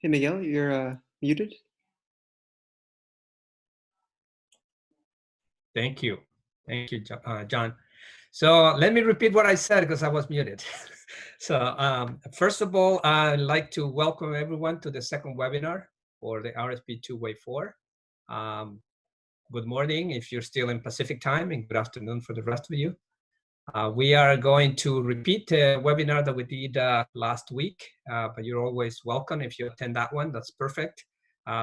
Hey, Miguel, you're muted. Thank you. Thank you, John. So let me repeat what I said because I was muted. So first of all, I'd like to welcome everyone to the second webinar for the RFP2 Wave 4. Good morning if you're still in Pacific time, and good afternoon for the rest of you. We are going to repeat the webinar that we did last week, but you're always welcome if you attend that one. That's perfect.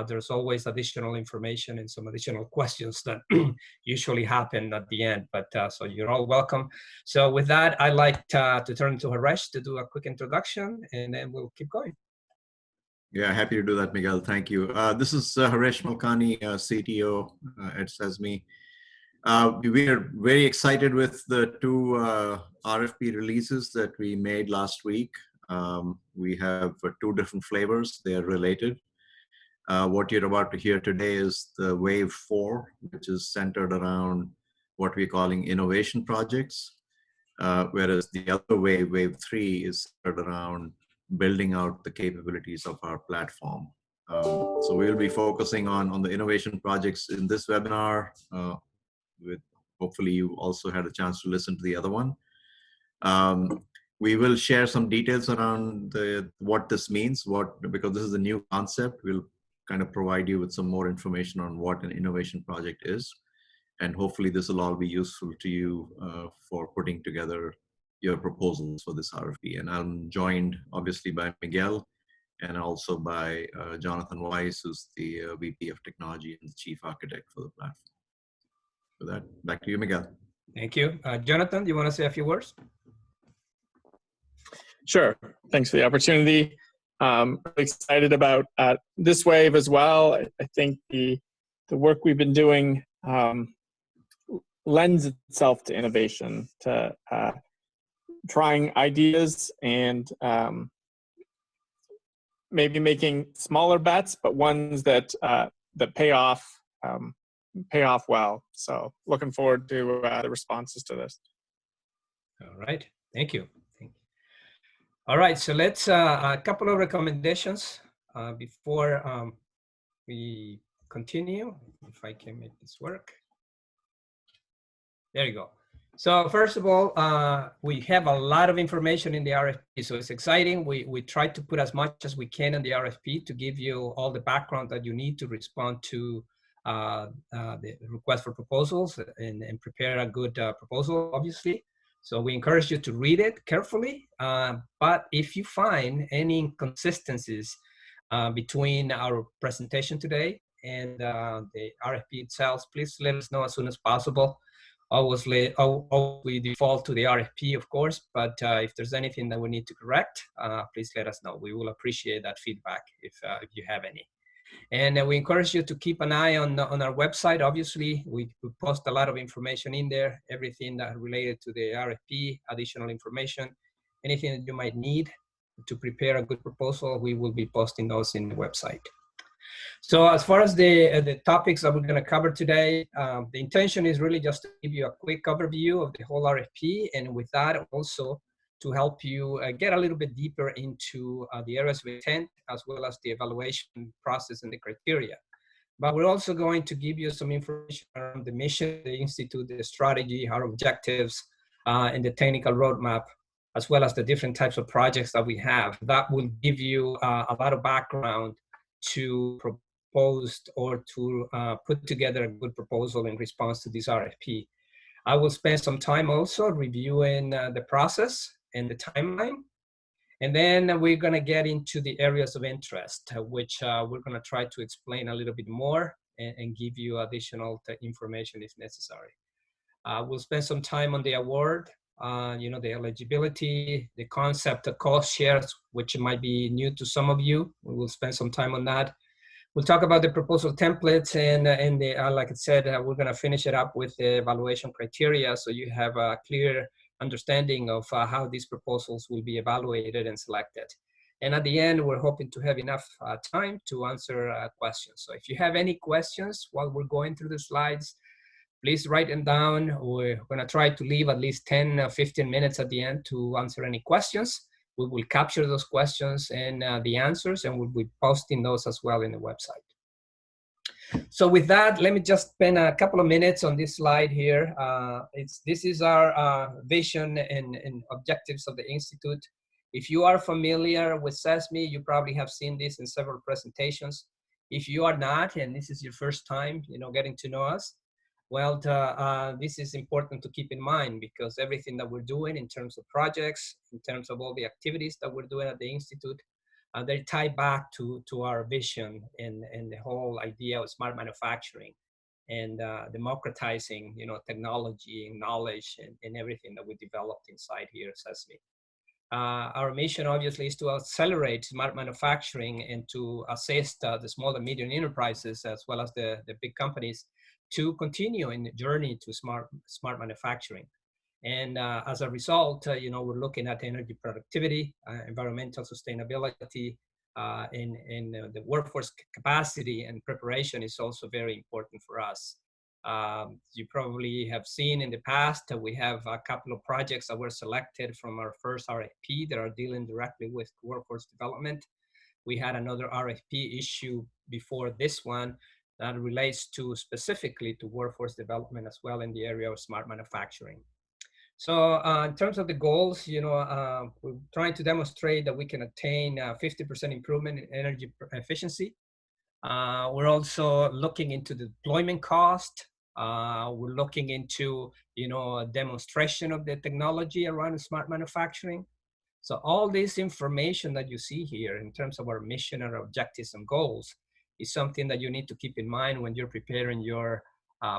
There's always additional information and some additional questions that usually happen at the end, but so you're all welcome. So with that, I'd like to turn to Haresh to do a quick introduction, and then we'll keep going. Yeah, happy to do that, Miguel. Thank you. This is Haresh Malkani, CTO at CESMII. We are very excited with the two RFP releases that we made last week. We have two different flavors. They are related. What you're about to hear today is the Wave 4, which is centered around what we're calling innovation projects, whereas the other wave, Wave 3, is centered around building out the capabilities of our platform. So we'll be focusing on the innovation projects in this webinar. Hopefully you also had a chance to listen to the other one. We will share some details around what this means, because this is a new concept. We'll kind of provide you with some more information on what an innovation project is. And hopefully this will all be useful to you for putting together your proposals for this RFP. And I'm joined obviously by Miguel and also by Jonathan Weiss, who's the VP of Technology and the Chief Architect for the platform. With that, back to you, Miguel. Thank you. Jonathan, do you want to say a few words? Sure. Thanks for the opportunity. Really excited about this wave as well. I think the work we've been doing lends itself to innovation, to trying ideas and maybe making smaller bets, but ones that that pay off well. So looking forward to the responses to this. All right. Thank you. All right, so let's a couple of recommendations before we continue. If I can make this work. There you go. So first of all, we have a lot of information in the RFP, so it's exciting. We try to put as much as we can in the RFP to give you all the background that you need to respond to the request for proposals and prepare a good proposal, obviously. So we encourage you to read it carefully, but if you find any inconsistencies between our presentation today and the RFP itself, please let us know as soon as possible. Obviously, we default to the RFP, of course, but if there's anything that we need to correct, please let us know. We will appreciate that feedback if you have any. And we encourage you to keep an eye on our website. Obviously, we post a lot of information in there, everything that related to the RFP, additional information, anything that you might need to prepare a good proposal, we will be posting those in the website. So as far as the topics that we're going to cover today, the intention is really just to give you a quick overview of the whole RFP, and with that also to help you get a little bit deeper into the areas of intent, as well as the evaluation process and the criteria. But we're also going to give you some information around the mission of the Institute, the strategy, our objectives, and the technical roadmap, as well as the different types of projects that we have. That will give you a lot of background to propose or to put together a good proposal in response to this RFP. I will spend some time also reviewing the process and the timeline. And then we're going to get into the areas of interest, which we're going to try to explain a little bit more and give you additional information if necessary. We'll spend some time on the award, the eligibility, the concept of cost shares, which might be new to some of you. We will spend some time on that. We'll talk about the proposal templates, and like I said, we're going to finish it up with the evaluation criteria, so you have a clear understanding of how these proposals will be evaluated and selected. And at the end, we're hoping to have enough time to answer questions. So if you have any questions while we're going through the slides, please write them down. We're going to try to leave at least 10 or 15 minutes at the end to answer any questions. We will capture those questions and the answers, and we'll be posting those as well in the website. So with that, let me just spend a couple of minutes on this slide here. This is our vision and objectives of the Institute. If you are familiar with CESMII, you probably have seen this in several presentations. If you are not, and this is your first time, getting to know us, well, this is important to keep in mind, because everything that we're doing in terms of projects, in terms of all the activities that we're doing at the Institute, they tie back to our vision and the whole idea of smart manufacturing and democratizing, technology and knowledge and everything that we developed inside here at CESMII. Our mission obviously is to accelerate smart manufacturing and to assist the small and medium enterprises as well as the big companies to continue in the journey to smart manufacturing. And as a result, we're looking at energy productivity, environmental sustainability, and the workforce capacity and preparation is also very important for us. You probably have seen in the past that we have a couple of projects that were selected from our first RFP that are dealing directly with workforce development. We had another RFP issue before this one that relates to specifically to workforce development as well in the area of smart manufacturing. So in terms of the goals, we're trying to demonstrate that we can attain 50% improvement in energy efficiency. We're also looking into the deployment cost. We're looking into, a demonstration of the technology around smart manufacturing. So all this information that you see here in terms of our mission and our objectives and goals is something that you need to keep in mind when you're preparing your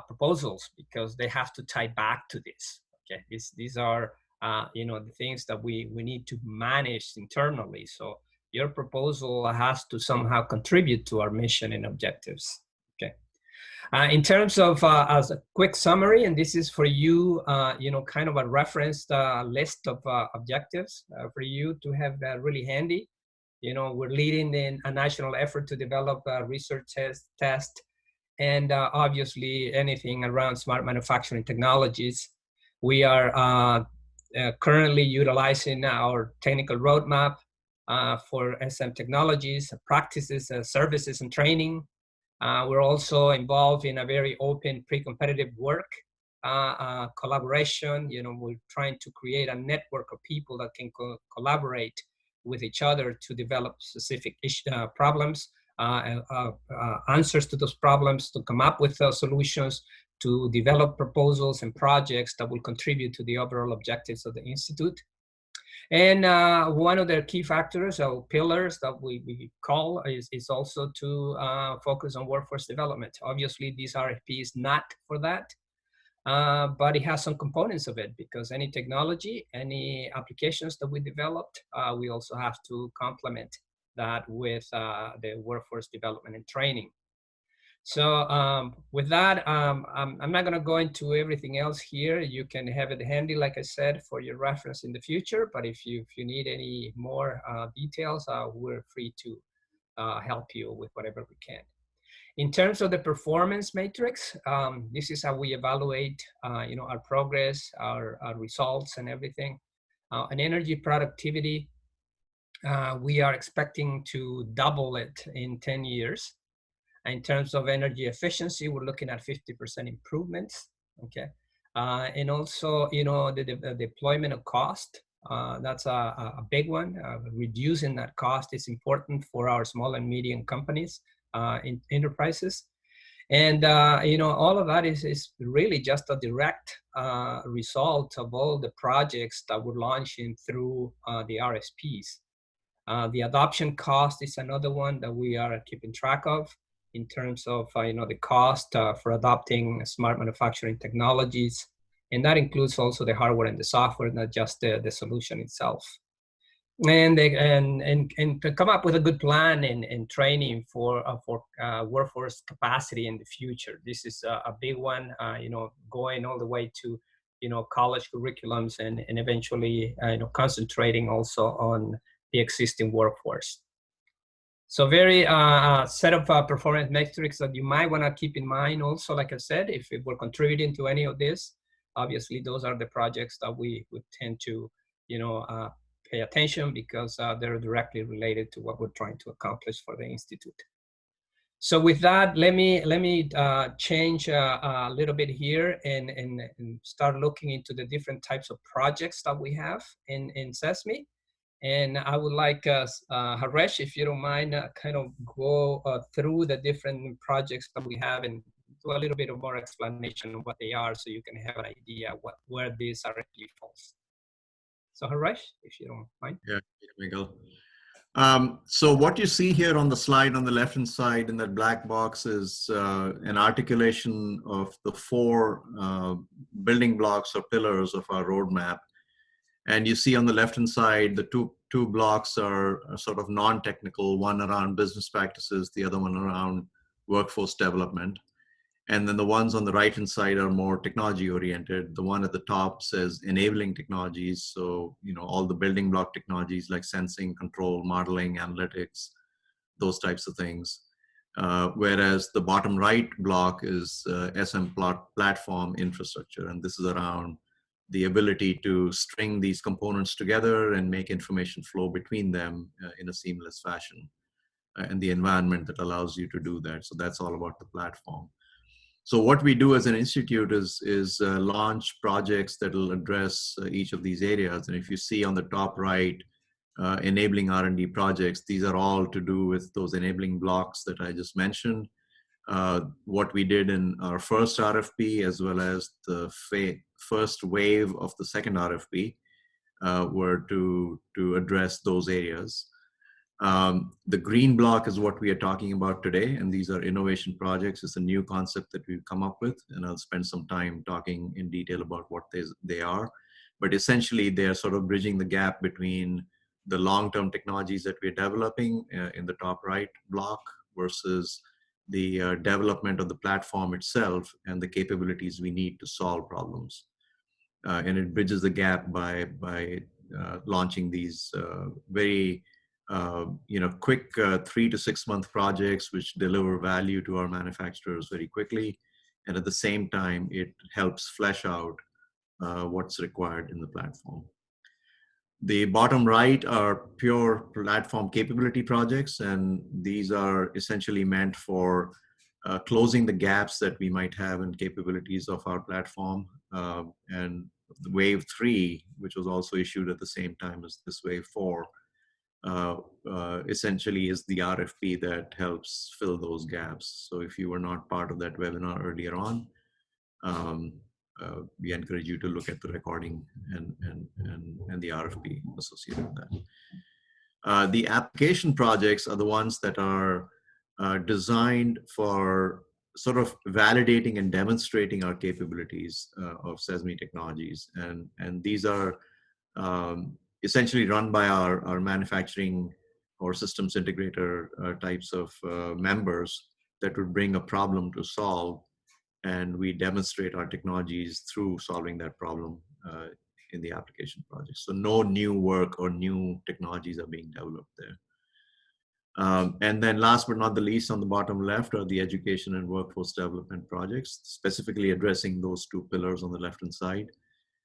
proposals, because they have to tie back to this. Okay, these are the things that we need to manage internally. So your proposal has to somehow contribute to our mission and objectives. Okay. In terms of as a quick summary, and this is for you, kind of a referenced list of objectives for you to have really handy. We're leading in a national effort to develop a research test, and obviously anything around smart manufacturing technologies. We are currently utilizing our technical roadmap for SM technologies, practices, services, and training. We're also involved in a very open pre-competitive work collaboration. We're trying to create a network of people that can collaborate with each other to develop specific problems, answers to those problems, to come up with solutions, to develop proposals and projects that will contribute to the overall objectives of the Institute. And one of the key factors or pillars that we call is also to focus on workforce development. Obviously, this RFP is not for that, but it has some components of it, because any technology, any applications that we developed, we also have to complement that with the workforce development and training. So with that, I'm not going to go into everything else here. You can have it handy, like I said, for your reference in the future. But if you need any more details, we're free to help you with whatever we can. In terms of the performance matrix, this is how we evaluate, our progress, our results, and everything. And energy productivity, we are expecting to double it in 10 years. In terms of energy efficiency, we're looking at 50% improvements, okay? And also, the deployment of cost, that's a big one. Reducing that cost is important for our small and medium companies, in enterprises. And, all of that is really just a direct result of all the projects that we're launching through the RFPs. The adoption cost is another one that we are keeping track of, in terms of the cost for adopting smart manufacturing technologies, and that includes also the hardware and the software, not just the solution itself. And to come up with a good plan and training for workforce capacity in the future. This is a big one, going all the way to college curriculums and eventually concentrating also on the existing workforce. So very set of performance metrics that you might want to keep in mind also, like I said, if we're contributing to any of this, obviously those are the projects that we would tend to, pay attention because they're directly related to what we're trying to accomplish for the Institute. So with that, let me change a little bit here and start looking into the different types of projects that we have in CESMII. And I would like Haresh, if you don't mind, kind of go through the different projects that we have and do a little bit of more explanation of what they are, so you can have an idea where this RFP falls. So Haresh, if you don't mind. Yeah, Miguel. So what you see here on the slide on the left-hand side in that black box is an articulation of the 4 building blocks or pillars of our roadmap. And you see on the left-hand side, the two blocks are sort of non-technical, one around business practices, the other one around workforce development. And then the ones on the right-hand side are more technology-oriented. The one at the top says enabling technologies. So, all the building block technologies like sensing, control, modeling, analytics, those types of things. Whereas the bottom right block is SM platform infrastructure. And this is around the ability to string these components together and make information flow between them in a seamless fashion, and the environment that allows you to do that. So that's all about the platform. So what we do as an institute is launch projects that will address each of these areas. And if you see on the top right, enabling R&D projects, these are all to do with those enabling blocks that I just mentioned. What we did in our first RFP, as well as the first wave of the second RFP, were to address those areas. The green block is what we are talking about today, and these are innovation projects. It's a new concept that we've come up with, and I'll spend some time talking in detail about what they are. But essentially, they are sort of bridging the gap between the long-term technologies that we're developing in the top right block versus the development of the platform itself and the capabilities we need to solve problems. And it bridges the gap by launching these very quick 3 to 6 month projects which deliver value to our manufacturers very quickly. And at the same time, it helps flesh out what's required in the platform. The bottom right are pure platform capability projects, and these are essentially meant for closing the gaps that we might have in capabilities of our platform. And the wave 3, which was also issued at the same time as this wave 4, essentially is the RFP that helps fill those gaps. So if you were not part of that webinar earlier on, we encourage you to look at the recording and the RFP associated with that. The application projects are the ones that are designed for sort of validating and demonstrating our capabilities of CESMII technologies. And these are essentially run by our manufacturing or systems integrator types of members that would bring a problem to solve, and we demonstrate our technologies through solving that problem in the application project. So no new work or new technologies are being developed there. And then last but not the least, on the bottom left are the education and workforce development projects, specifically addressing those 2 pillars on the left-hand side.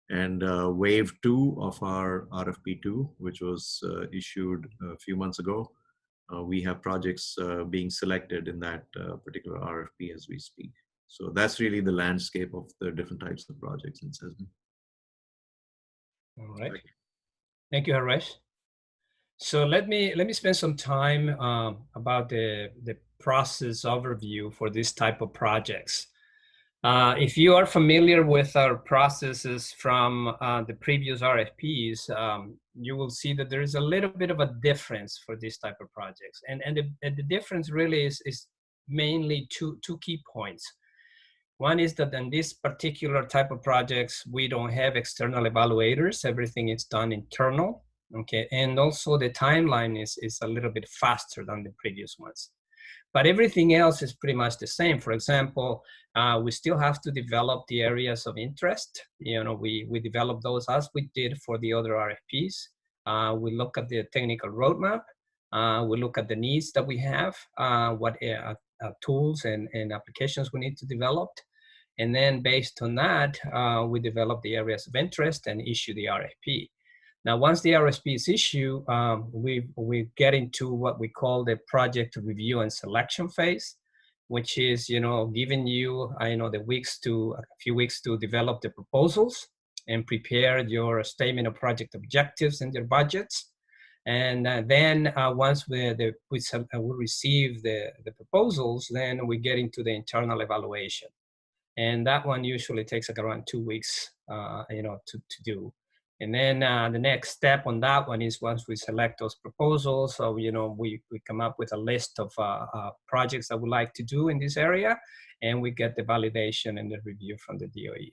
And wave 2 of our RFP2, which was issued a few months ago, we have projects being selected in that particular RFP as we speak. So that's really the landscape of the different types of projects in CESMII. All right. Thank you, Haresh. So let me spend some time about the process overview for this type of projects. If you are familiar with our processes from the previous RFPs, you will see that there is a little bit of a difference for this type of projects. And the difference really is mainly two key points. One is that in this particular type of projects, we don't have external evaluators. Everything is done internal, okay? And also the timeline is a little bit faster than the previous ones. But everything else is pretty much the same. For example, we still have to develop the areas of interest. We develop those as we did for the other RFPs. We look at the technical roadmap. We look at the needs that we have, what tools and applications we need to develop. And then based on that, we develop the areas of interest and issue the RFP. Now, once the RFP is issued, we get into what we call the project review and selection phase, which is, giving you, a few weeks to develop the proposals and prepare your statement of project objectives and your budgets. And then once we receive the proposals, then we get into the internal evaluation. And that one usually takes like around 2 weeks, to do. And then the next step on that one is once we select those proposals, so, we come up with a list of projects that we like to do in this area, and we get the validation and the review from the DOE.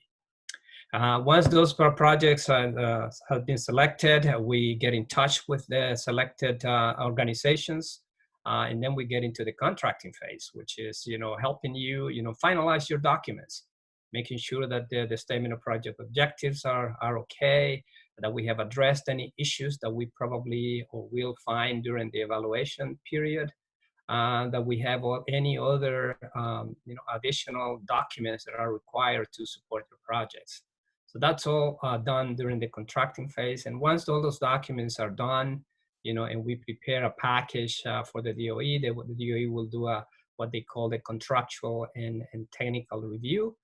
Once those projects have been selected, we get in touch with the selected organizations, and then we get into the contracting phase, which is, helping you, finalize your documents, making sure that the statement of project objectives are okay, that we have addressed any issues that we probably or will find during the evaluation period, that we have any other, additional documents that are required to support your projects. So that's all done during the contracting phase. And once all those documents are done, and we prepare a package for the DOE, the DOE will do what they call the contractual and technical review,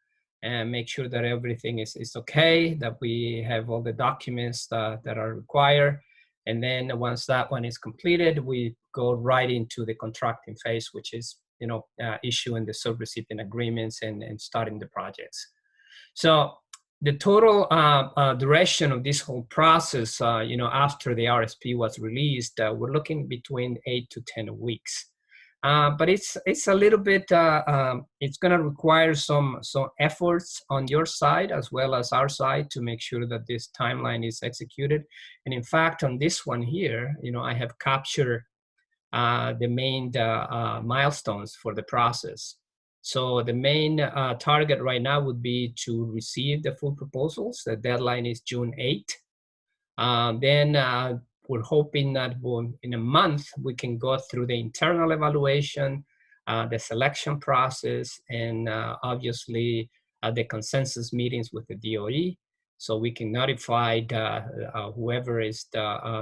and make sure that everything is okay, that we have all the documents that are required. And then once that one is completed, we go right into the contracting phase, which is, issuing the subrecipient agreements and starting the projects. So the total duration of this whole process, after the RFP was released, we're looking between 8 to 10 weeks. But it's a little bit, it's going to require some efforts on your side as well as our side to make sure that this timeline is executed. And in fact, on this one here, I have captured the main milestones for the process. So the main target right now would be to receive the full proposals. The deadline is June 8. Then we're hoping that in a month, we can go through the internal evaluation, the selection process, and obviously the consensus meetings with the DOE. So we can notify whoever is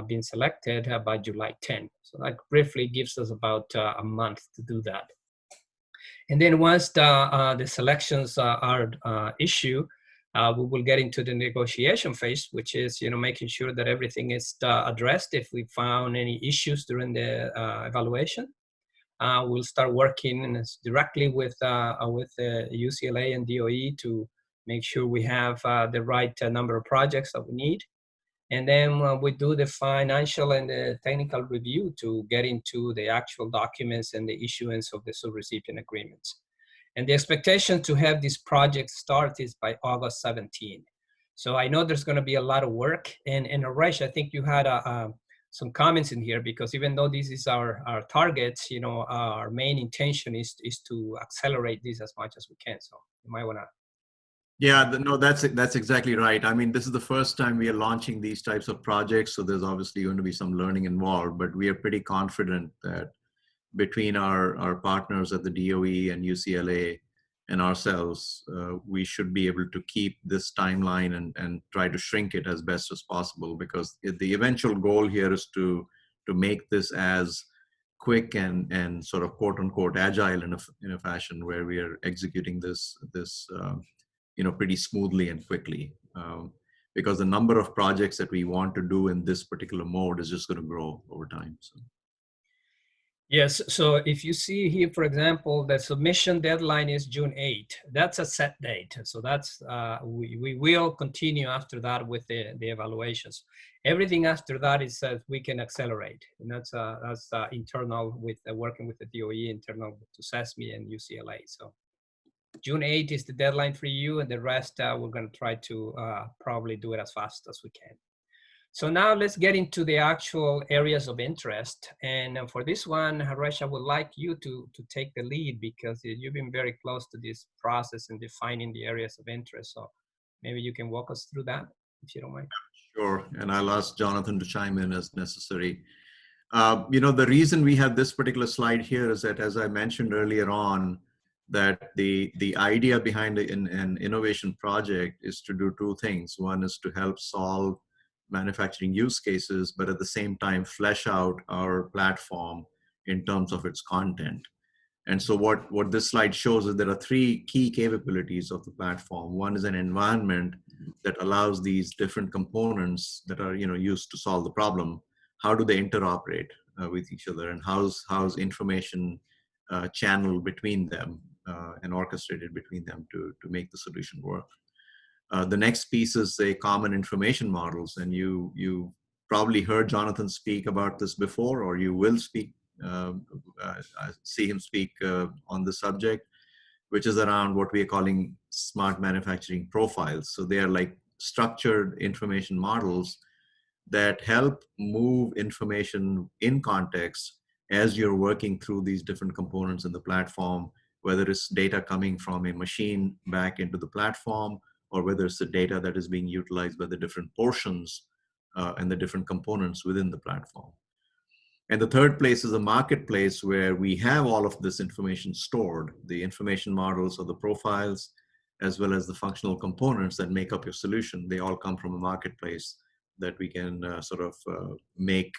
being selected by July 10. So that briefly gives us about a month to do that. And then once the selections are issued, we will get into the negotiation phase, which is, making sure that everything is addressed. If we found any issues during the evaluation, we'll start working directly with the UCLA and DOE to make sure we have the right number of projects that we need. And then we do the financial and the technical review to get into the actual documents and the issuance of the subrecipient agreements. And the expectation to have this project start is by August 17. So I know there's going to be a lot of work. And Naresh, I think you had some comments in here, because even though this is our targets, our main intention is to accelerate this as much as we can. So you might want to. Yeah, no, that's exactly right. I mean, this is the first time we are launching these types of projects, so there's obviously going to be some learning involved, but we are pretty confident that between our partners at the DOE and UCLA and ourselves, we should be able to keep this timeline and try to shrink it as best as possible, because the eventual goal here is to make this as quick and sort of quote unquote agile in a fashion where we are executing this pretty smoothly and quickly, because the number of projects that we want to do in this particular mode is just going to grow over time. So. Yes, so if you see here, for example, the submission deadline is June 8. That's a set date. So that's, we will continue after that with the evaluations. Everything after that is that we can accelerate. And that's internal with working with the DOE, internal to CESMII and UCLA. So June 8 is the deadline for you, and the rest we're going to try to probably do it as fast as we can. So now let's get into the actual areas of interest. And for this one, Haresh, I would like you to take the lead, because you've been very close to this process and defining the areas of interest. So maybe you can walk us through that, if you don't mind. Sure, and I'll ask Jonathan to chime in as necessary. The reason we have this particular slide here is that, as I mentioned earlier on, that the idea behind an innovation project is to do two things. One is to help solve manufacturing use cases, but at the same time flesh out our platform in terms of its content. And so what this slide shows is there are three key capabilities of the platform. One is an environment that allows these different components that are used to solve the problem. How do they interoperate with each other, and how's information channeled between them and orchestrated between them to make the solution work. The next piece is a common information models, and you probably heard Jonathan speak about this before, or you will see him speak on the subject, which is around what we are calling smart manufacturing profiles. So they are like structured information models that help move information in context as you're working through these different components in the platform, whether it's data coming from a machine back into the platform, or whether it's the data that is being utilized by the different portions and the different components within the platform. And the third place is a marketplace where we have all of this information stored, the information models or the profiles, as well as the functional components that make up your solution. They all come from a marketplace that we can make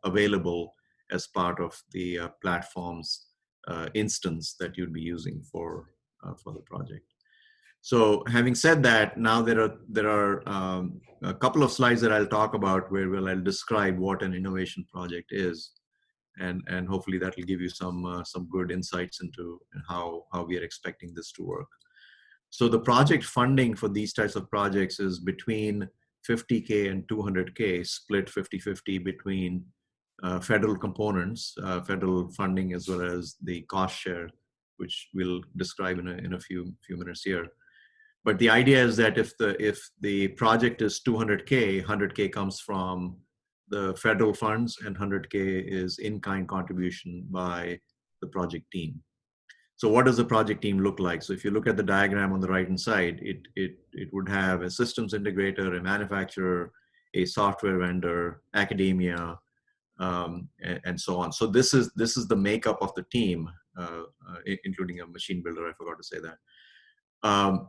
available as part of the platform's instance that you'd be using for the project. So having said that, now there are a couple of slides that I'll talk about where I'll describe what an innovation project is, and hopefully that will give you some good insights into how we are expecting this to work. So the project funding for these types of projects is between $50K and $200K, split 50-50 between federal components, federal funding, as well as the cost share, which we'll describe in a few minutes here. But the idea is that if the project is $200K, $100K comes from the federal funds and $100K is in-kind contribution by the project team. So what does the project team look like? So if you look at the diagram on the right-hand side, it would have a systems integrator, a manufacturer, a software vendor, academia, and so on. So this is the makeup of the team, including a machine builder. I forgot to say that.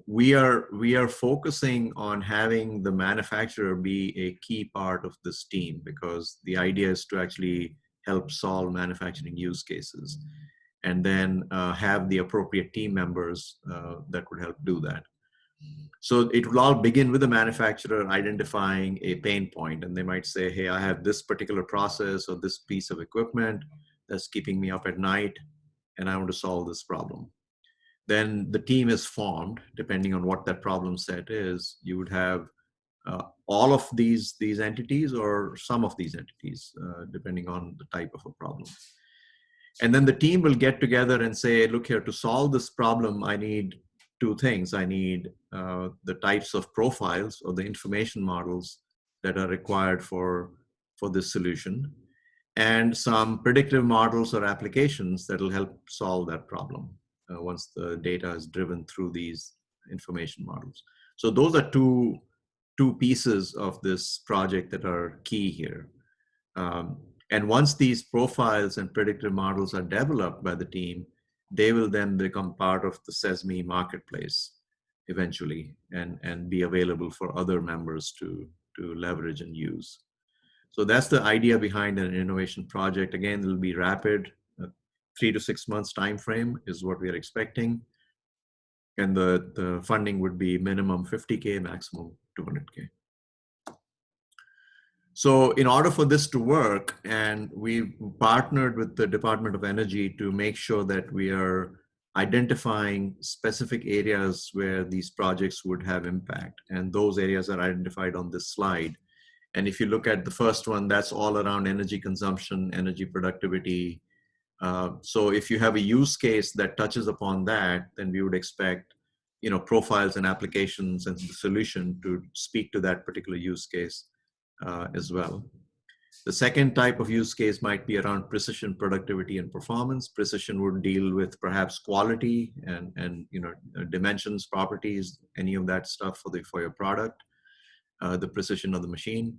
We are focusing on having the manufacturer be a key part of this team, because the idea is to actually help solve manufacturing use cases, and then have the appropriate team members that would help do that. So it will all begin with the manufacturer identifying a pain point, and they might say, hey, I have this particular process or this piece of equipment that's keeping me up at night, and I want to solve this problem. Then the team is formed depending on what that problem set is. You would have all of these entities or some of these entities, depending on the type of a problem. And then the team will get together and say, look here, to solve this problem, I need two things. I need the types of profiles or the information models that are required for this solution, and some predictive models or applications that will help solve that problem once the data is driven through these information models. So those are two pieces of this project that are key here. And once these profiles and predictive models are developed by the team, they will then become part of the CESMII marketplace eventually, and be available for other members to leverage and use. So that's the idea behind an innovation project. Again, it'll be rapid. 3 to 6 months time frame is what we are expecting. And the funding would be minimum 50K, maximum 200K. So in order for this to work, and we've partnered with the Department of Energy to make sure that we are identifying specific areas where these projects would have impact. And those areas are identified on this slide. And if you look at the first one, that's all around energy consumption, energy productivity. So if you have a use case that touches upon that, then we would expect, profiles and applications and the solution to speak to that particular use case as well. The second type of use case might be around precision, productivity, and performance. Precision would deal with perhaps quality and dimensions, properties, any of that stuff for your product, the precision of the machine.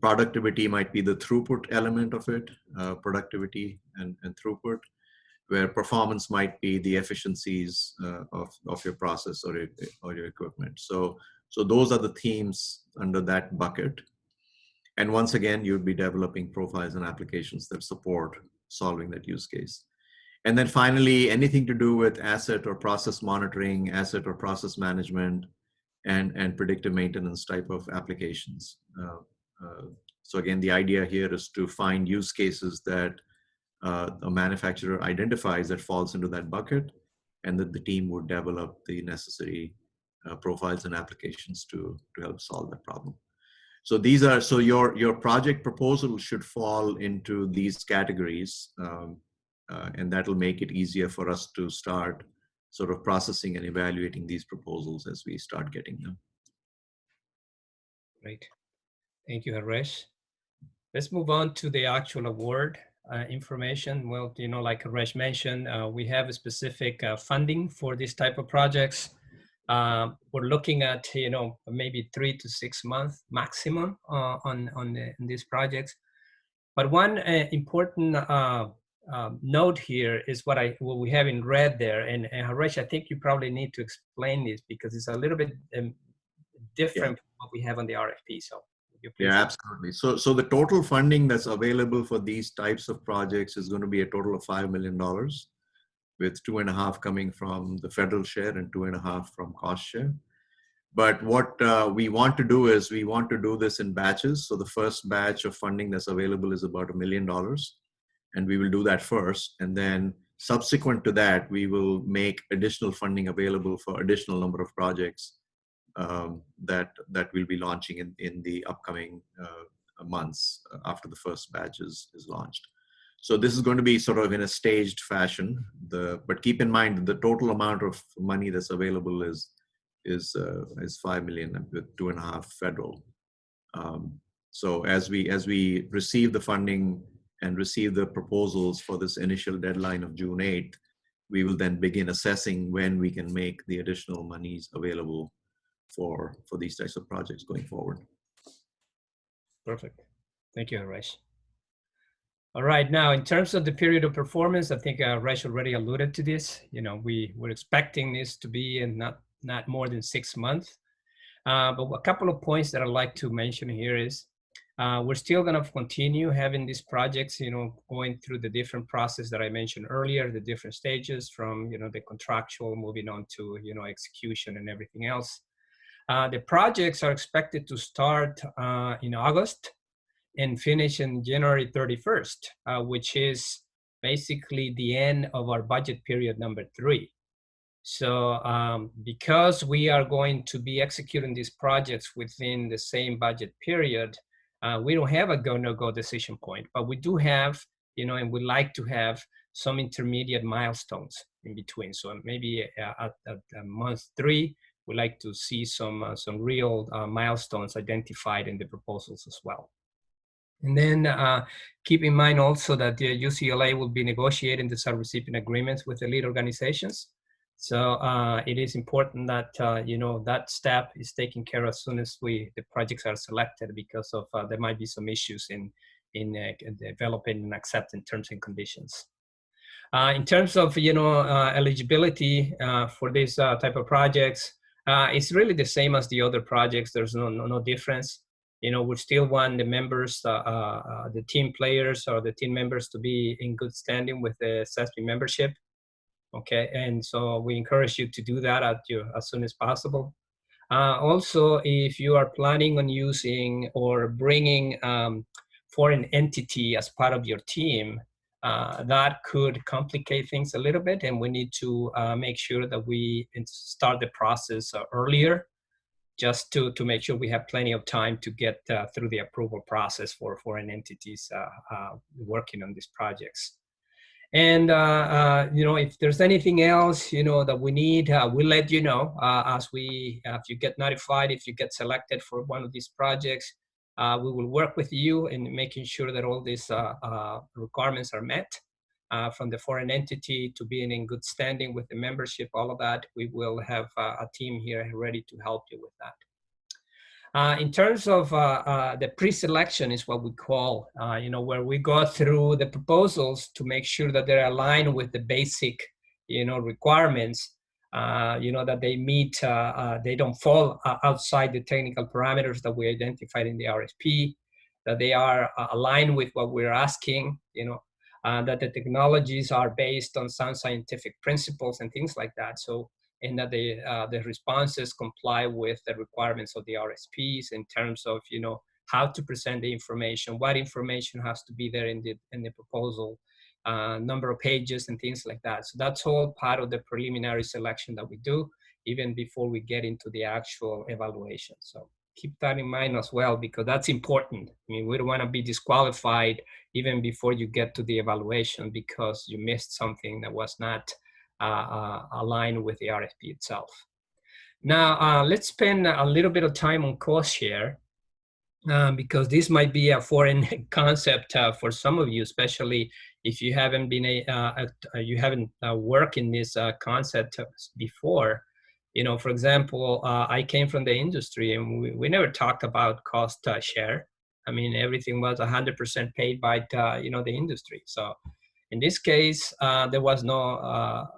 Productivity might be the throughput element of it, productivity and throughput, where performance might be the efficiencies of your process or your equipment. So So those are the themes under that bucket. And once again, you'd be developing profiles and applications that support solving that use case. And then finally, anything to do with asset or process monitoring, asset or process management, and predictive maintenance type of applications. So again, the idea here is to find use cases that a manufacturer identifies that falls into that bucket, and that the team would develop the necessary profiles and applications to help solve that problem. So these are, so your project proposal should fall into these categories, and that'll make it easier for us to start sort of processing and evaluating these proposals as we start getting them. Great. Thank you, Haresh. Let's move on to the actual award information. Well, you know, like Haresh mentioned, we have a specific funding for this type of projects. We're looking at, you know, maybe 3 to 6 months maximum on these projects. But one important note here is what we have in red there. And Haresh, I think you probably need to explain this because it's a little bit different from what we have on the RFP. So yeah, absolutely. So the total funding that's available for these types of projects is going to be a total of $5 million, with 2.5 coming from the federal share and 2.5 from cost share. But what we want to do is we want to do this in batches. So the first batch of funding that's available is about $1 million, and we will do that first. And then subsequent to that, we will make additional funding available for additional number of projects that we'll be launching in the upcoming months after the first batch is launched. So this is going to be sort of in a staged fashion. But keep in mind the total amount of money that's available is 5 million with 2.5 federal. So as we receive the funding and receive the proposals for this initial deadline of June 8th, we will then begin assessing when we can make the additional monies available for these types of projects going forward. Perfect. Thank you, Haresh. All right, now in terms of the period of performance, I think Haresh already alluded to this. You know, we're expecting this to be in not more than 6 months. But a couple of points that I'd like to mention here is we're still going to continue having these projects, you know, going through the different process that I mentioned earlier, the different stages from, you know, the contractual moving on to, you know, execution and everything else. The projects are expected to start in August and finish in January 31st, which is basically the end of our budget period number 3. So because we are going to be executing these projects within the same budget period, we don't have a go-no-go decision point, but we do have, you know, and we like to have some intermediate milestones in between. So maybe at month 3, we like to see some real milestones identified in the proposals as well. And then keep in mind also that the UCLA will be negotiating the sub-recipient agreements with the lead organizations. So it is important that you know, that step is taken care of as soon as the projects are selected, because of there might be some issues in developing and accepting terms and conditions. In terms of, you know, eligibility for this type of projects, it's really the same as the other projects. There's no difference. You know, we still want the members, the team players or the team members to be in good standing with the CESMII membership. Okay, and so we encourage you to do that as soon as possible. Also, if you are planning on using or bringing foreign entity as part of your team, that could complicate things a little bit, and we need to make sure that we start the process earlier, just to make sure we have plenty of time to get through the approval process for foreign entities working on these projects. And, you know, if there's anything else, you know, that we need, we'll let you know if you get notified, if you get selected for one of these projects. We will work with you in making sure that all these requirements are met from the foreign entity to being in good standing with the membership, all of that. We will have a team here ready to help you with that. In terms of the pre-selection is what we call, you know, where we go through the proposals to make sure that they're aligned with the basic, you know, requirements. that they meet, they don't fall outside the technical parameters that we identified in the RFP, that they are aligned with what we're asking, that the technologies are based on sound scientific principles and things like that. So, and that the responses comply with the requirements of the RFPs in terms of, how to present the information, what information has to be there in the proposal, number of pages and things like that. So that's all part of the preliminary selection that we do even before we get into the actual evaluation. So keep that in mind as well, because that's important. I mean, we don't want to be disqualified even before you get to the evaluation because you missed something that was not aligned with the RFP itself. Now, let's spend a little bit of time on cost share. Because this might be a foreign concept for some of you, especially if you haven't been worked in this concept before. For example, I came from the industry, and we never talked about cost share. I mean, everything was 100% paid by the industry. So in this case, there was no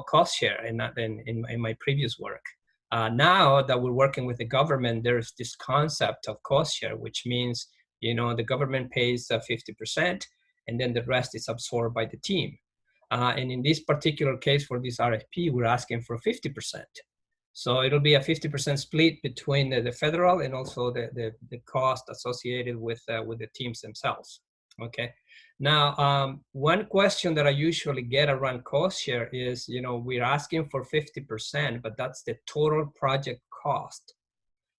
cost share in my previous work. Now that we're working with the government, there's this concept of cost share, which means, the government pays 50% and then the rest is absorbed by the team. And in this particular case for this RFP, we're asking for 50%. So it'll be a 50% split between the federal and also the cost associated with the teams themselves. Okay. Now, one question that I usually get around cost share is, we're asking for 50%, but that's the total project cost.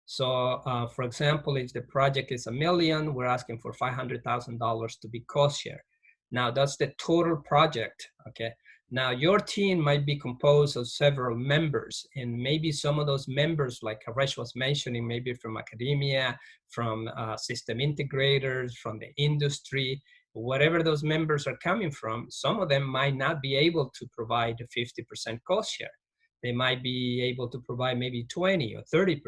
So, for example, if the project is $1 million, we're asking for $500,000 to be cost share. Now, that's the total project, okay? Now, your team might be composed of several members, and maybe some of those members, like Haresh was mentioning, maybe from academia, from system integrators, from the industry, whatever those members are coming from, some of them might not be able to provide a 50% cost share. They might be able to provide maybe 20 or 30%.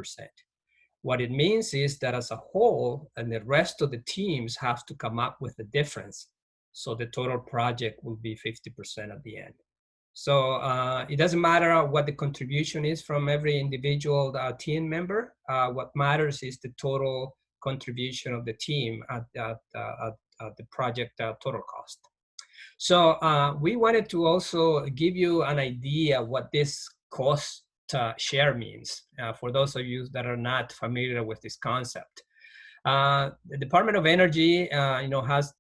What it means is that as a whole, and the rest of the teams have to come up with the difference. So the total project will be 50% at the end. So it doesn't matter what the contribution is from every individual team member. What matters is the total contribution of the team at the project total cost. So we wanted to also give you an idea what this cost share means for those of you that are not familiar with this concept. The Department of Energy, has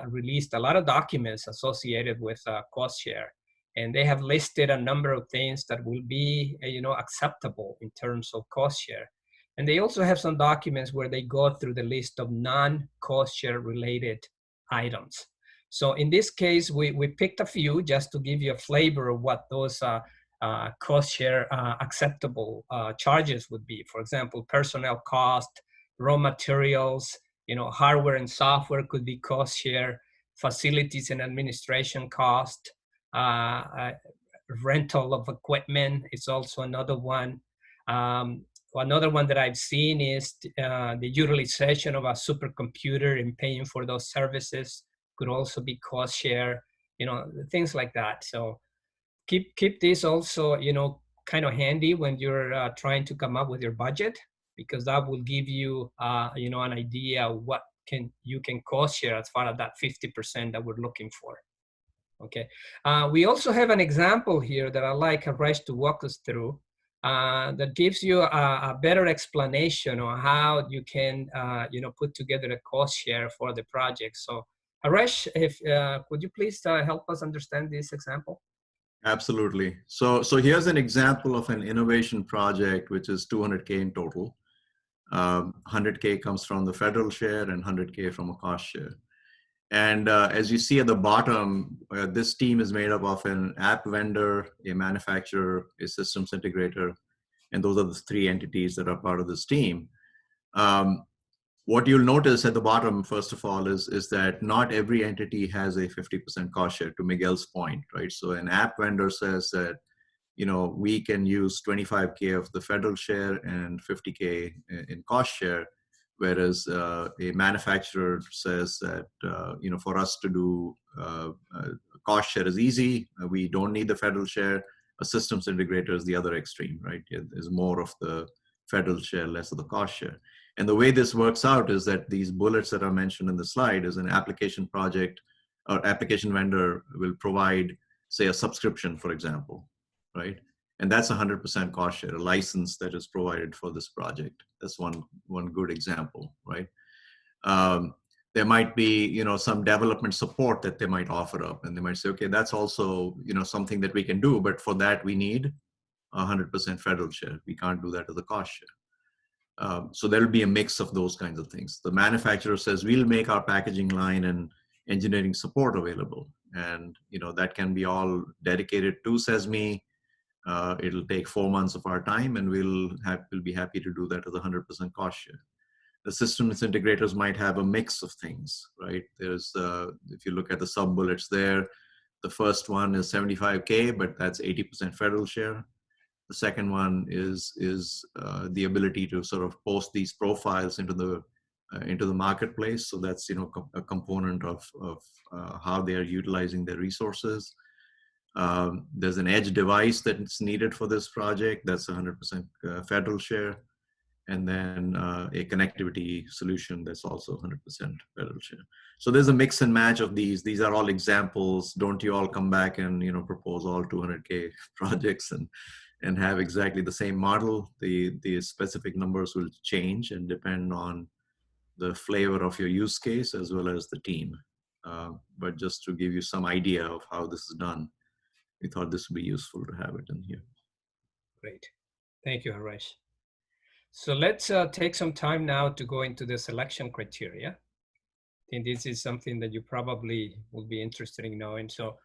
released a lot of documents associated with cost share, and they have listed a number of things that will be, acceptable in terms of cost share. And they also have some documents where they go through the list of non-cost share related items. So in this case, we picked a few just to give you a flavor of what those cost share acceptable charges would be. For example, personnel cost, raw materials, hardware and software could be cost share, facilities and administration cost, rental of equipment is also another one. Another one that I've seen is the utilization of a supercomputer and paying for those services could also be cost share, things like that. So keep this also, kind of handy when you're trying to come up with your budget, because that will give you, an idea of what you can cost share as far as that 50% that we're looking for. Okay. We also have an example here that I'd like Haresh to walk us through that gives you a better explanation on how you can, put together a cost share for the project. So Haresh, could you please help us understand this example? Absolutely. So here's an example of an innovation project, which is 200K in total. 100K comes from the federal share and 100K from a cost share. And as you see at the bottom, this team is made up of an app vendor, a manufacturer, a systems integrator, and those are the three entities that are part of this team. What you'll notice at the bottom, first of all, is that not every entity has a 50% cost share, to Miguel's point, right? So an app vendor says that, we can use 25K of the federal share and 50K in cost share, whereas a manufacturer says that, for us to do cost share is easy. We don't need the federal share. A systems integrator is the other extreme, right? It is more of the federal share, less of the cost share. And the way this works out is that these bullets that are mentioned in the slide is an application project or application vendor will provide, say, a subscription, for example, right? And that's 100% cost share, a license that is provided for this project. That's one good example, right? There might be, you know, some development support that they might offer up, and they might say, okay, that's also, you know, something that we can do, but for that we need 100% federal share. We can't do that as a cost share. So there'll be a mix of those kinds of things. The manufacturer says, we'll make our packaging line and engineering support available. And, you know, that can be all dedicated to CESMII. It'll take 4 months of our time, and we'll be happy to do that as 100% cost share. The systems integrators might have a mix of things, right? There's, if you look at the sub bullets there, the first one is 75K, but that's 80% federal share. The second one is the ability to sort of post these profiles into the marketplace. So that's, you know, a component of how they are utilizing their resources. There's an edge device that's needed for this project. That's 100% federal share. And then a connectivity solution that's also 100% federal share. So there's a mix and match of these. These are all examples. Don't you all come back and, you know, propose all 200K projects and have exactly the same model. The specific numbers will change and depend on the flavor of your use case as well as the team. But just to give you some idea of how this is done, we thought this would be useful to have it in here. Great. Thank you, Haresh. So let's take some time now to go into the selection criteria. I think this is something that you probably will be interested in knowing. So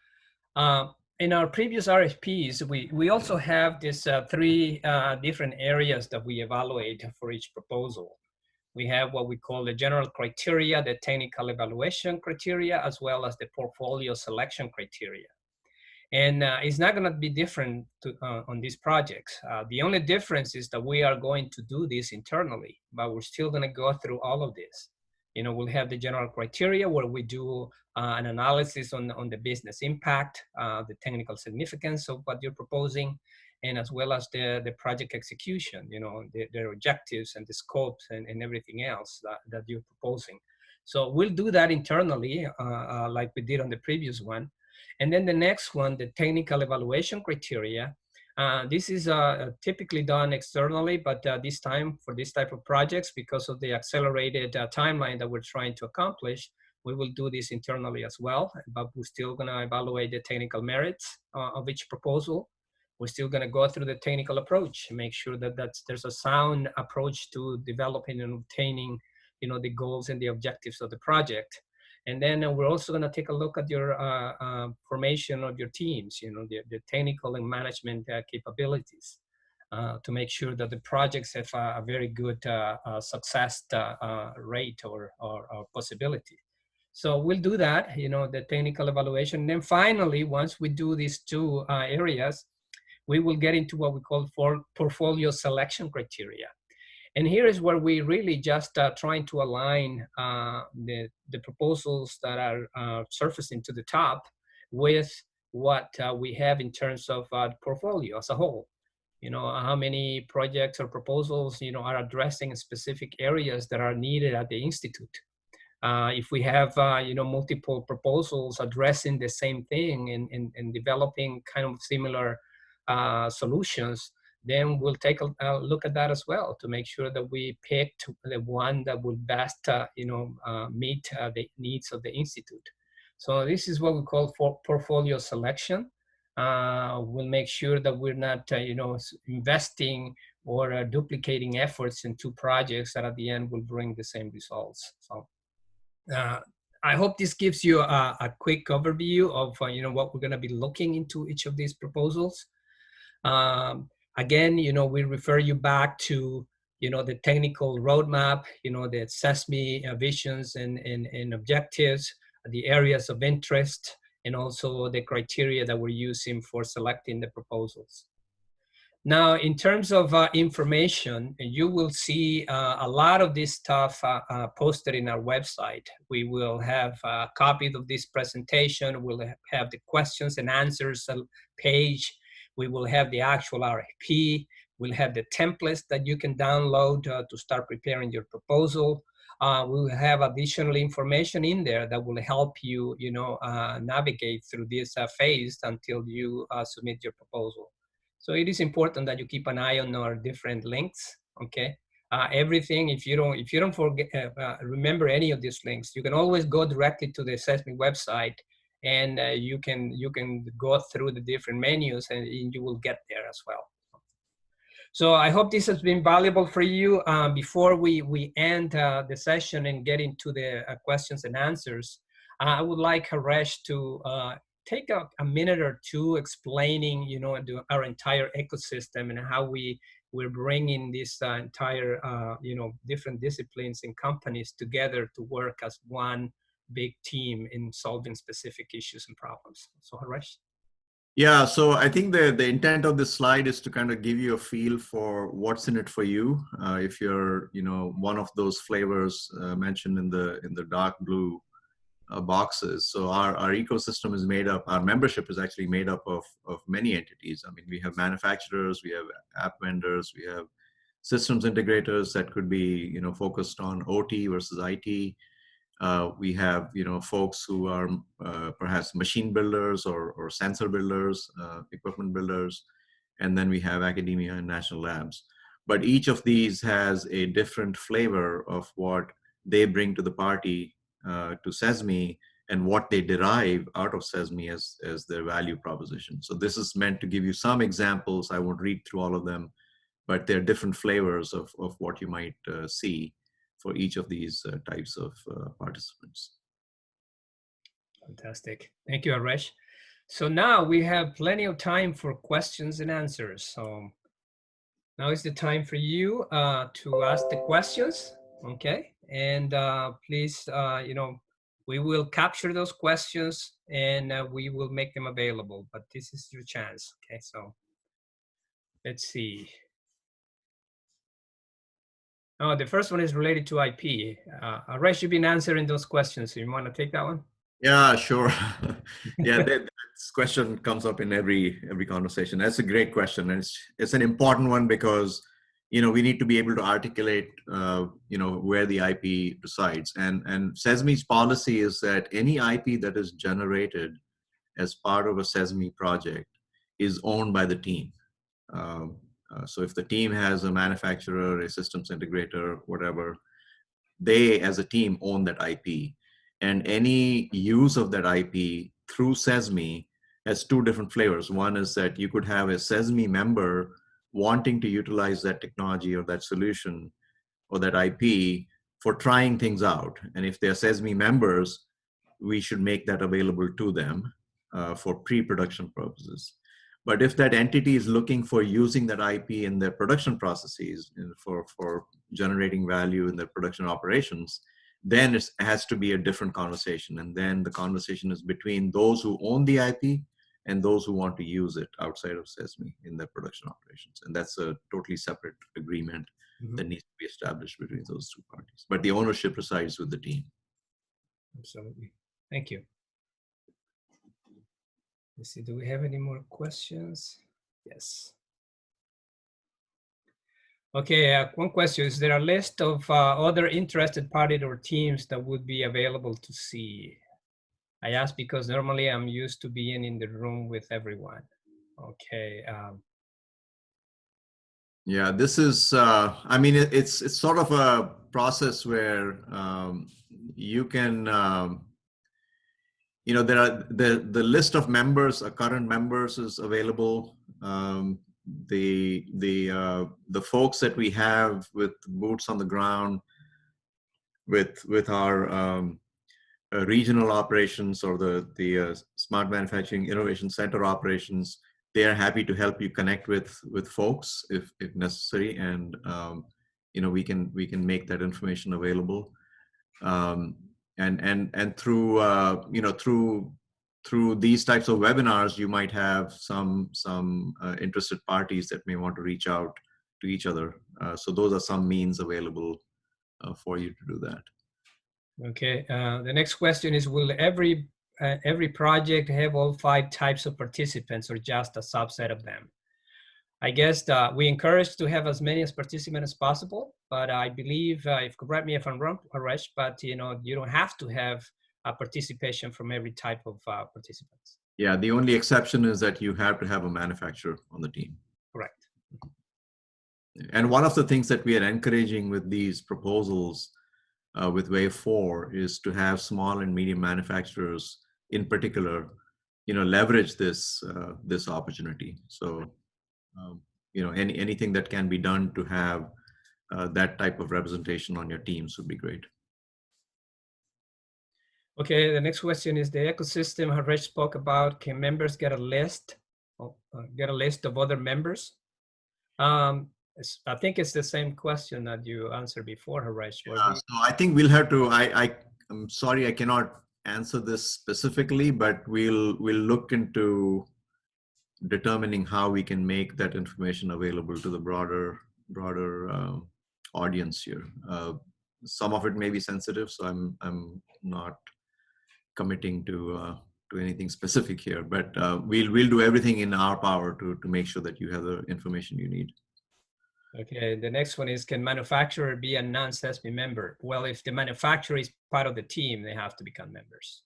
in our previous RFPs, we also have these 3 different areas that we evaluate for each proposal. We have what we call the general criteria, the technical evaluation criteria, as well as the portfolio selection criteria. And it's not going to be different on these projects. The only difference is that we are going to do this internally, but we're still going to go through all of this. You know, we'll have the general criteria where we do an analysis on the business impact, the technical significance of what you're proposing, and as well as the project execution, you know, their objectives and the scopes and everything else that you're proposing. So we'll do that internally, like we did on the previous one. And then the next one, the technical evaluation criteria. This is typically done externally, but this time for this type of projects, because of the accelerated timeline that we're trying to accomplish, we will do this internally as well, but we're still gonna evaluate the technical merits of each proposal. We're still gonna go through the technical approach, make sure that there's a sound approach to developing and obtaining, you know, the goals and the objectives of the project. And then we're also going to take a look at your formation of your teams, you know, the technical and management capabilities to make sure that the projects have a very good success rate or possibility. So we'll do that, you know, the technical evaluation. And then finally, once we do these 2 areas, we will get into what we call portfolio selection criteria. And here is where we really just trying to align the proposals that are surfacing to the top with what we have in terms of portfolio as a whole. You know, how many projects or proposals, you know, are addressing specific areas that are needed at the Institute. If we have, you know, multiple proposals addressing the same thing and developing kind of similar solutions, then we'll take a look at that as well to make sure that we picked the one that will best, you know, meet the needs of the Institute. So this is what we call portfolio selection. We'll make sure that we're not, you know, investing or duplicating efforts in 2 projects that at the end will bring the same results. So I hope this gives you a quick overview of, you know, what we're going to be looking into each of these proposals. Again, you know, we refer you back to, you know, the technical roadmap, you know, the CESMII visions and objectives, the areas of interest, and also the criteria that we're using for selecting the proposals. Now, in terms of information, you will see a lot of this stuff posted in our website. We will have copies of this presentation. We'll have the questions and answers page. We will have the actual RFP. We'll have the templates that you can download to start preparing your proposal. We will have additional information in there that will help you, navigate through this phase until you submit your proposal. So it is important that you keep an eye on our different links. Okay, everything. If you don't forget, remember any of these links, you can always go directly to the CESMII website, and you can go through the different menus, and you will get there as well. So I hope this has been valuable for you. Before we end the session and get into the questions and answers, I would like Haresh to take a minute or two explaining, our entire ecosystem and how we're bringing this entire, different disciplines and companies together to work as one big team in solving specific issues and problems. So Haresh. Yeah, so I think the intent of this slide is to kind of give you a feel for what's in it for you. If you're, one of those flavors mentioned in the dark blue boxes. So our ecosystem is made up, our membership is actually made up of many entities. I mean, we have manufacturers, we have app vendors, we have systems integrators that could be, focused on OT versus IT. We have, folks who are perhaps machine builders or sensor builders, equipment builders, and then we have academia and national labs. But each of these has a different flavor of what they bring to the party, to CESMII, and what they derive out of CESMII as their value proposition. So this is meant to give you some examples. I won't read through all of them, but they're different flavors of what you might see for each of these types of participants. Fantastic. Thank you, Haresh. So now we have plenty of time for questions and answers. So now is the time for you to ask the questions, okay? And please, we will capture those questions and we will make them available, but this is your chance, okay? So let's see. Oh, the first one is related to IP. Haresh, you've been answering those questions. So you want to take that one? Yeah, sure. Yeah, this question comes up in every conversation. That's a great question, and it's an important one because we need to be able to articulate where the IP resides. And CESMII's policy is that any IP that is generated as part of a CESMII project is owned by the team. So if the team has a manufacturer, a systems integrator, whatever, they as a team own that IP. And any use of that IP through CESMII has two different flavors. One is that you could have a CESMII member wanting to utilize that technology or that solution or that IP for trying things out. And if they're CESMII members, we should make that available to them for pre-production purposes. But if that entity is looking for using that IP in their production processes for generating value in their production operations, then it has to be a different conversation. And then the conversation is between those who own the IP and those who want to use it outside of CESMII in their production operations. And that's a totally separate agreement that needs to be established between those two parties. But the ownership resides with the team. Absolutely. Thank you. Let's see, do we have any more questions? Yes. Okay, one question. Is there a list of other interested parties or teams that would be available to see? I ask because normally I'm used to being in the room with everyone. Okay. Yeah, this is, I mean, it's sort of a process where you can, there are the list of members, current members is available. The folks that we have with boots on the ground with our regional operations or the Smart Manufacturing Innovation Center operations, they are happy to help you connect with folks if necessary, and we can make that information available. And through these types of webinars, you might have some interested parties that may want to reach out to each other. So those are some means available for you to do that. Okay. The next question is: will every every project have all 5 types of participants or just a subset of them? I guess we encourage to have as many as participants as possible, but I believe, if correct me if I'm wrong, Haresh, but you don't have to have a participation from every type of participants. Yeah, the only exception is that you have to have a manufacturer on the team. Correct. And one of the things that we are encouraging with these proposals with Wave 4 is to have small and medium manufacturers in particular, leverage this this opportunity. So, anything that can be done to have that type of representation on your teams would be great. Okay, the next question is the ecosystem Haresh spoke about. Can members get a list of other members? I think it's the same question that you answered before, Haresh. So I think we'll have to. I'm sorry, I cannot answer this specifically, but we'll look into determining how we can make that information available to the broader audience here. Some of it may be sensitive, so I'm not committing to anything specific here. But we'll do everything in our power to make sure that you have the information you need. Okay, the next one is, can manufacturer be a non-CESMII member? Well, if the manufacturer is part of the team, they have to become members.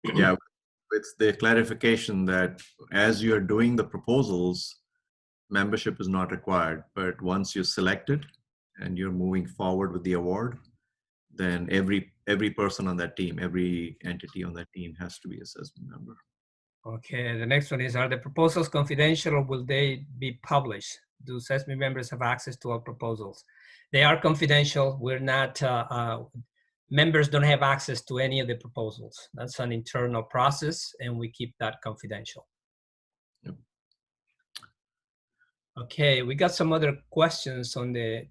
Yeah, it's the clarification that as you're doing the proposals, membership is not required. But once you're selected and you're moving forward with the award, then every person on that team, every entity on that team has to be a CESMII member. Okay, the next one is, are the proposals confidential or will they be published? Do CESMII members have access to our proposals? They are confidential. We're not, members don't have access to any of the proposals. That's an internal process and we keep that confidential. Yep. Okay, we got some other questions on the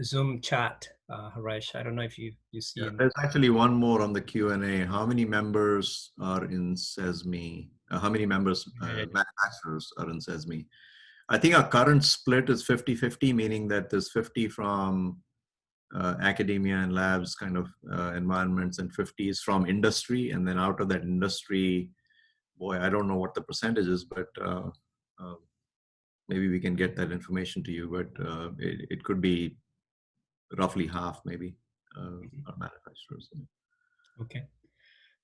Zoom chat, Haresh. I don't know if you see. Yeah, there's actually one more on the Q&A. How many members are in CESMII? How many members, manufacturers are in CESMII? I think our current split is 50-50, meaning that there's 50 from academia and labs kind of environments and 50 is from industry. And then out of that industry, boy, I don't know what the percentage is, but maybe we can get that information to you, but it could be roughly half maybe our manufacturers. Okay.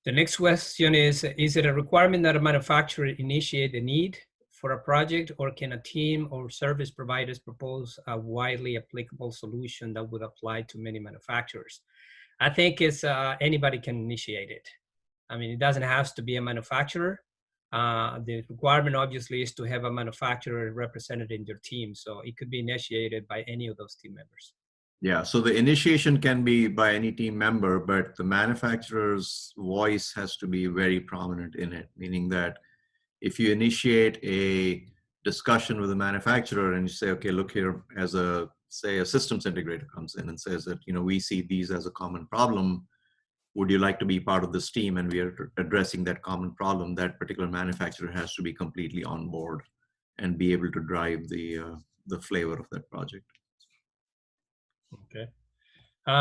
The next question is it a requirement that a manufacturer initiate the need for a project, or can a team or service providers propose a widely applicable solution that would apply to many manufacturers? I think it's anybody can initiate it. I mean, it doesn't have to be a manufacturer. The requirement obviously is to have a manufacturer represented in your team. So it could be initiated by any of those team members. Yeah, so the initiation can be by any team member, but the manufacturer's voice has to be very prominent in it, meaning that if you initiate a discussion with the manufacturer and you say, okay, look here, as a, say a systems integrator comes in and says that, we see these as a common problem, would you like to be part of this team? And we are addressing that common problem. That particular manufacturer has to be completely on board and be able to drive the flavor of that project. Okay.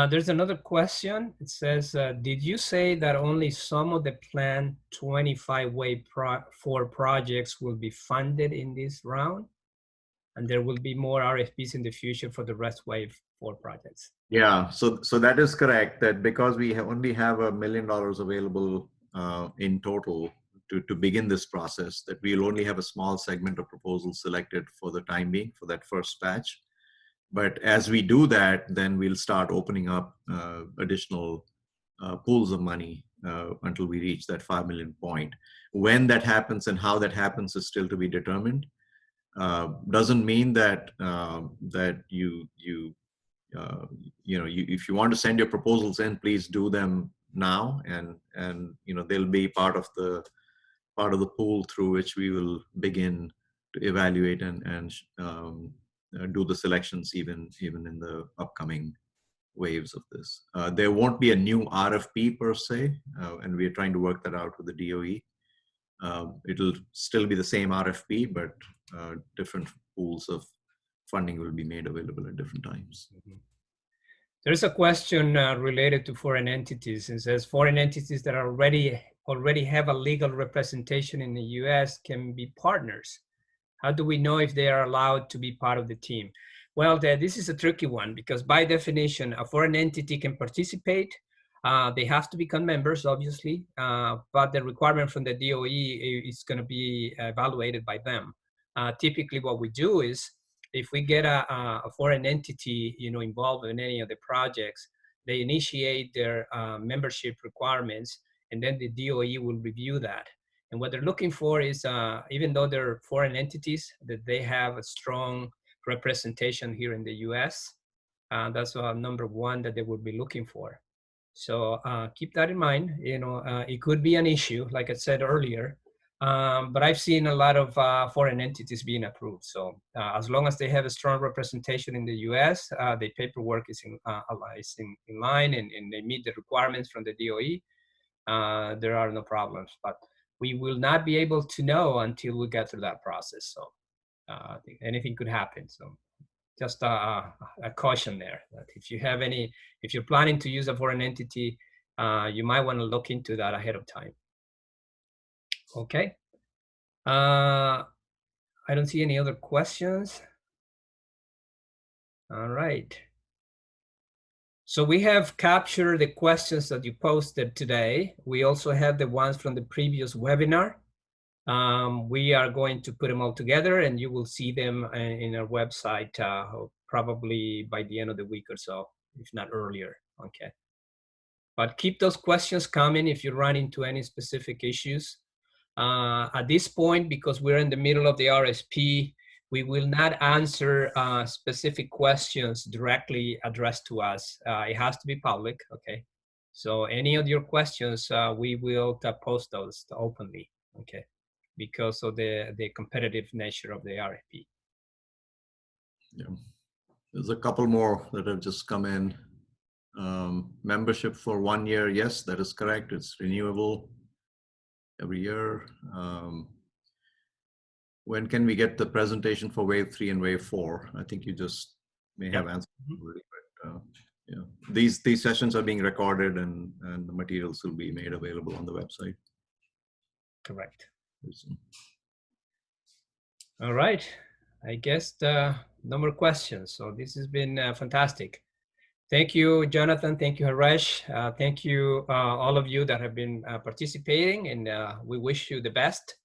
There's another question. It says, did you say that only some of the planned 25 Wave 4 projects will be funded in this round? And there will be more RFPs in the future for the rest Wave 4 projects? Yeah, so that is correct, that because we only have $1 million available in total to begin this process, that we'll only have a small segment of proposals selected for the time being for that first batch. But as we do that, then we'll start opening up additional pools of money until we reach that 5 million point. When that happens and how that happens is still to be determined. Doesn't mean that if you want to send your proposals in, please do them now, and they'll be part of the pool through which we will begin to evaluate and do the selections even in the upcoming waves of this. There won't be a new RFP per se, and we're trying to work that out with the DOE. It'll still be the same RFP, but different pools of funding will be made available at different times. Mm-hmm. There's a question related to foreign entities. It says foreign entities that are already already have a legal representation in the US can be partners? How do we know if they are allowed to be part of the team? Well, this is a tricky one because by definition, a foreign entity can participate. They have to become members, obviously, but the requirement from the DOE is going to be evaluated by them. Typically, what we do is, if we get a foreign entity, involved in any of the projects, they initiate their membership requirements, and then the DOE will review that. And what they're looking for is, even though they're foreign entities, that they have a strong representation here in the US. That's number one that they would be looking for. So keep that in mind. It could be an issue, like I said earlier, but I've seen a lot of foreign entities being approved. So as long as they have a strong representation in the US, the paperwork is in line and they meet the requirements from the DOE, there are no problems. But we will not be able to know until we get through that process. So I think anything could happen. So just a caution there that if you're planning to use a foreign entity, you might want to look into that ahead of time. Okay. I don't see any other questions. All right. So we have captured the questions that you posted today. We also have the ones from the previous webinar. We are going to put them all together and you will see them in our website probably by the end of the week or so, if not earlier. Okay. But keep those questions coming if you run into any specific issues. At this point, because we're in the middle of the RFP, we will not answer specific questions directly addressed to us. It has to be public, okay? So any of your questions, we will post those openly, okay? Because of the competitive nature of the RFP. Yeah, there's a couple more that have just come in. Membership for 1 year, yes, that is correct. It's renewable every year. When can we get the presentation for wave 3 and wave 4? I think you just may have answered already, but yeah, these sessions are being recorded and the materials will be made available on the website. Correct. All right. I guess no more questions. So this has been fantastic. Thank you, Jonathan. Thank you, Haresh. Thank you, all of you that have been participating, and we wish you the best.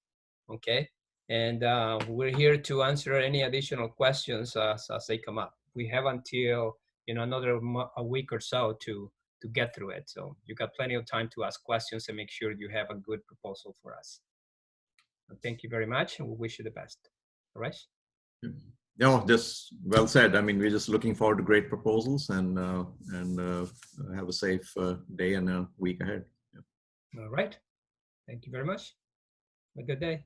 Okay. And we're here to answer any additional questions as they come up. We have until another a week or so to get through it. So you got plenty of time to ask questions and make sure you have a good proposal for us. Thank you very much, and we wish you the best. All right. No, just well said. I mean, we're just looking forward to great proposals and have a safe day and a week ahead. Yeah. All right. Thank you very much. Have a good day.